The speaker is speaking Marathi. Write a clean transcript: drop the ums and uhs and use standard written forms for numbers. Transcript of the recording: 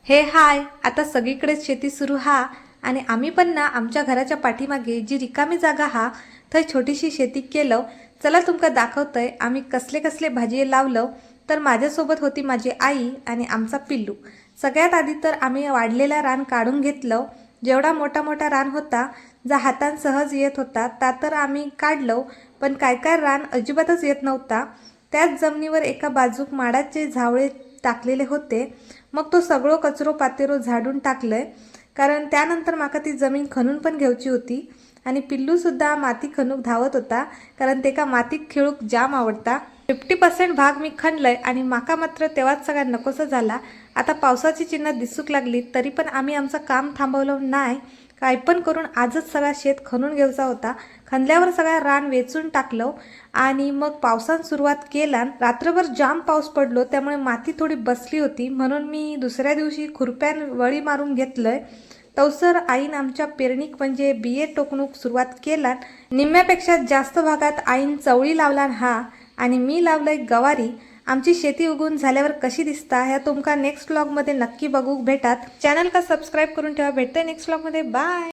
हे हाय, आता सगळीकडेच शेती सुरू हा आणि आम्ही पण ना आमच्या घराच्या पाठीमागे जी रिकामी जागा हा थंय छोटीशी शेती केलं. चला तुमका दाखवतंय आम्ही कसले कसले भाजी लावलं. तर माझ्यासोबत होती माझी आई आणि आमचा पिल्लू. सगळ्यात आधी तर आम्ही वाढलेला रान काढून घेतलं. जेवढा मोठा मोठा रान होता, जा हातान सहज येत होता ता तर आम्ही काढलो, पण काय काय रान अजिबातच येत नव्हता. त्याच जमिनीवर एका बाजूक माडाचे झावळे टाकलेले होते. मग तो सगळो कचरो पातेरो झाडून टाकलंय, कारण त्यानंतर माका ती जमीन खणून पण घेऊची होती. आणि पिल्लू सुद्धा माती खणूक धावत होता, कारण तेका मातीत खेळूक जाम आवडता. 50% भाग मी खणलंय आणि माका मात्र तेव्हाच सगळा नकोसा झाला. आता पावसाची चिन्ह दिसूक लागली तरी पण आम्ही आमचं काम थांबवलं नाही. काय पण करून आजच सगळा शेत खणून घ्यायचा होता. खणल्यावर सगळा रान वेचून टाकलं आणि मग पावसान सुरुवात केला. रात्रभर जाम पाऊस पडलो, त्यामुळे माती थोडी बसली होती, म्हणून मी दुसऱ्या दिवशी खुरप्यान वळी मारून घेतलंय. तवसर आईन आमच्या पेरणीक म्हणजे बिये टोकणूक सुरुवात केला. निम्म्यापेक्षा जास्त भागात आईन चवळी लावला हा आणि मी लावलंय गवारी. आमची शेती उगवून झाल्यावर कशी दिसता ह्या तुमका नेक्स्ट व्लॉगमध्ये नक्की बघूक भेटात. चॅनल का सबस्क्राईब करून ठेवा. भेटते नेक्स्ट व्लॉगमध्ये. बाय.